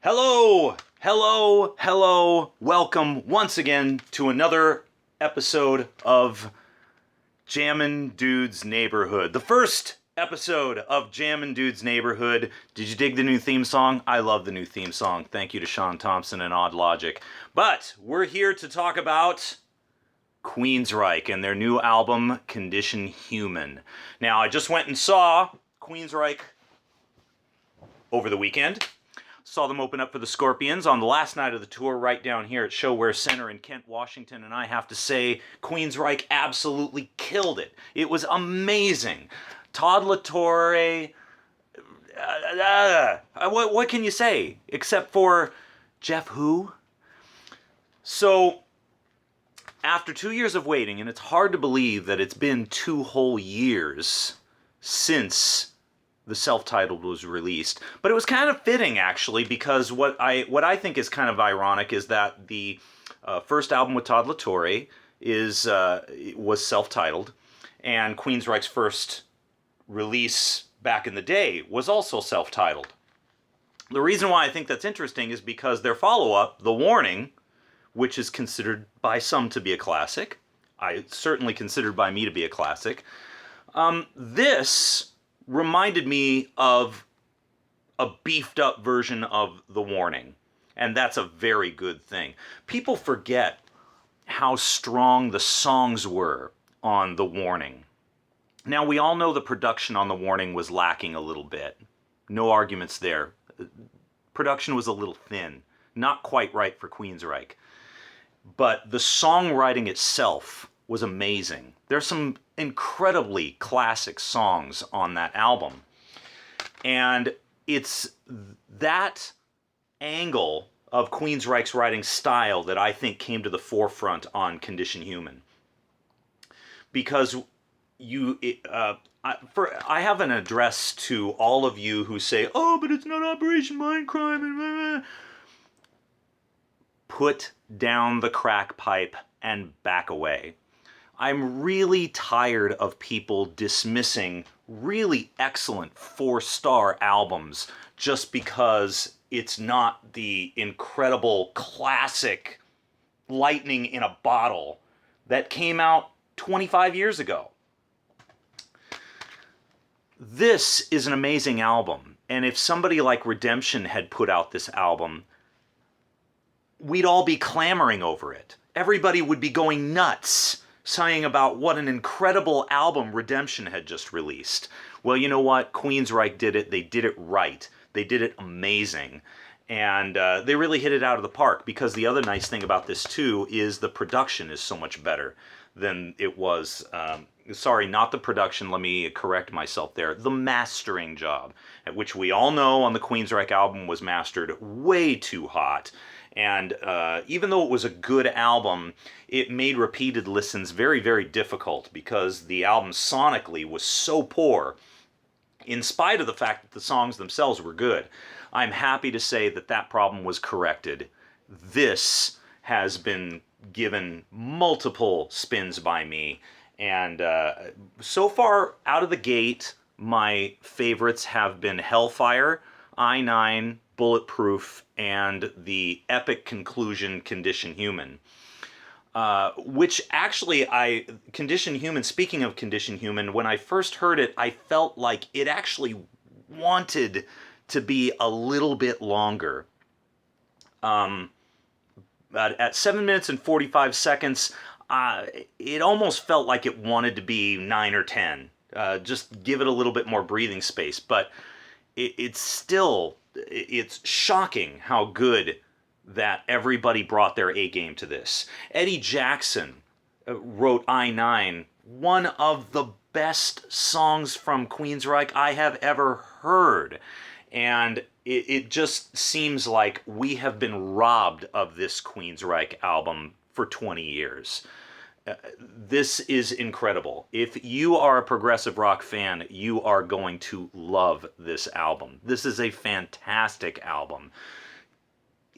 Hello, hello, hello. Welcome once again to another episode of Jammin Dude's Neighborhood. The first episode of Jammin Dude's Neighborhood. Did you dig the new theme song? I love the new theme song. Thank you to Sean Thompson and Odd Logic. But we're here to talk about Queensryche and their new album, Condition Human. Now, I just went and saw Queensryche over the weekend. Saw them open up for the Scorpions on the last night of the tour right down here at Showware Center in Kent, Washington, and I have to say, Queensryche absolutely killed it. It was amazing. Todd LaTorre, what can you say? Except for Jeff Who? So, after 2 years of waiting, and it's hard to believe that it's been 2 whole years since the self-titled was released, but it was kind of fitting actually, because what I think is kind of ironic is that the first album with Todd LaTorre was self-titled, and Queensryche's first release back in the day was also self-titled. The reason why I think that's interesting is because their follow-up, The Warning, which is considered by some to be a classic, it's certainly considered by me to be a classic, this reminded me of a beefed up version of The Warning, and that's a very good thing. People forget how strong the songs were on The Warning. Now, we all know the production on The Warning was lacking a little bit. No arguments there. Production was a little thin. Not quite right for Queensryche. But the songwriting itself was amazing. There's some incredibly classic songs on that album. And it's that angle of Queensryche's writing style that I think came to the forefront on Condition Human. Because I have an address to all of you who say, oh, but it's not Operation Mindcrime. Put down the crack pipe and back away. I'm really tired of people dismissing really excellent 4-star albums just because it's not the incredible classic lightning in a bottle that came out 25 years ago. This is an amazing album, and if somebody like Redemption had put out this album, we'd all be clamoring over it. Everybody would be going nuts, saying about what an incredible album Redemption had just released. Well, you know what? Queensryche did it. They did it right. They did it amazing. And they really hit it out of the park, because the other nice thing about this, too, is the production is so much better than it was. Sorry, not the production. Let me correct myself there. The mastering job, which we all know on the Queensryche album was mastered way too hot. And even though it was a good album, it made repeated listens very, very difficult, because the album sonically was so poor, in spite of the fact that the songs themselves were good. I'm happy to say that that problem was corrected. This has been given multiple spins by me, and so far out of the gate, my favorites have been Hellfire, I-9, Bulletproof, and the epic conclusion, Condition Human. Which actually, Condition Human, speaking of Condition Human, when I first heard it, I felt like it actually wanted to be a little bit longer. At 7 minutes and 45 seconds, it almost felt like it wanted to be 9 or 10. Just give it a little bit more breathing space, but it's shocking how good that everybody brought their A game to this. Eddie Jackson wrote I-9, one of the best songs from Queensryche I have ever heard. And it just seems like we have been robbed of this Queensryche album for 20 years. This is incredible. If you are a progressive rock fan, you are going to love this album. This is a fantastic album.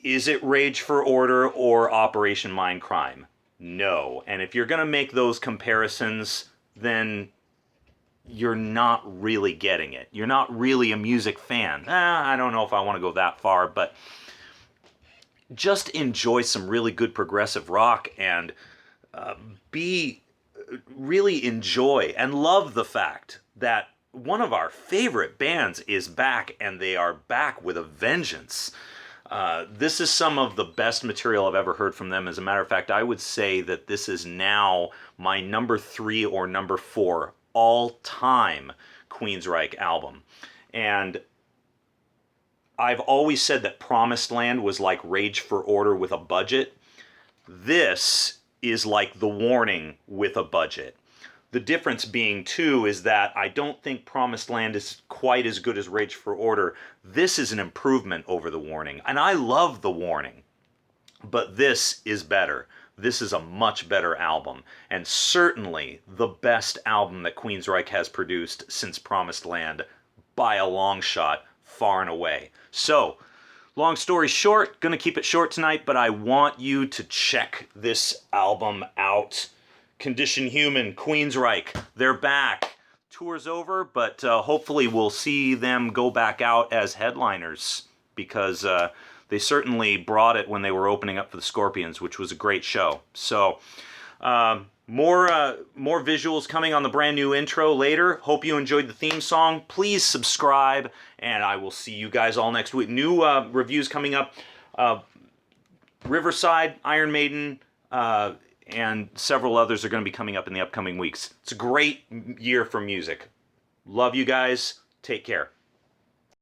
Is it Rage for Order or Operation Mindcrime? No. And if you're going to make those comparisons, then you're not really getting it. You're not really a music fan. I don't know if I want to go that far, but just enjoy some really good progressive rock and be really enjoy and love the fact that one of our favorite bands is back, and they are back with a vengeance. This is some of the best material I've ever heard from them. As a matter of fact, I would say that this is now my number 3 or number 4 all-time Queensryche album. And I've always said that Promised Land was like Rage for Order with a budget. This is like The Warning with a budget. The difference being, too, is that I don't think Promised Land is quite as good as Rage for Order. This is an improvement over The Warning. And I love The Warning, but this is better. This is a much better album, and certainly the best album that Queensryche has produced since Promised Land, by a long shot, far and away. So, long story short, gonna keep it short tonight, but I want you to check this album out. Condition Human, Queensryche, they're back. Tour's over, but hopefully we'll see them go back out as headliners, because they certainly brought it when they were opening up for the Scorpions, which was a great show. So, more visuals coming on the brand new intro later. Hope you enjoyed the theme song. Please subscribe, and I will see you guys all next week. New reviews coming up. Riverside, Iron Maiden, and several others are going to be coming up in the upcoming weeks. It's a great year for music. Love you guys. Take care.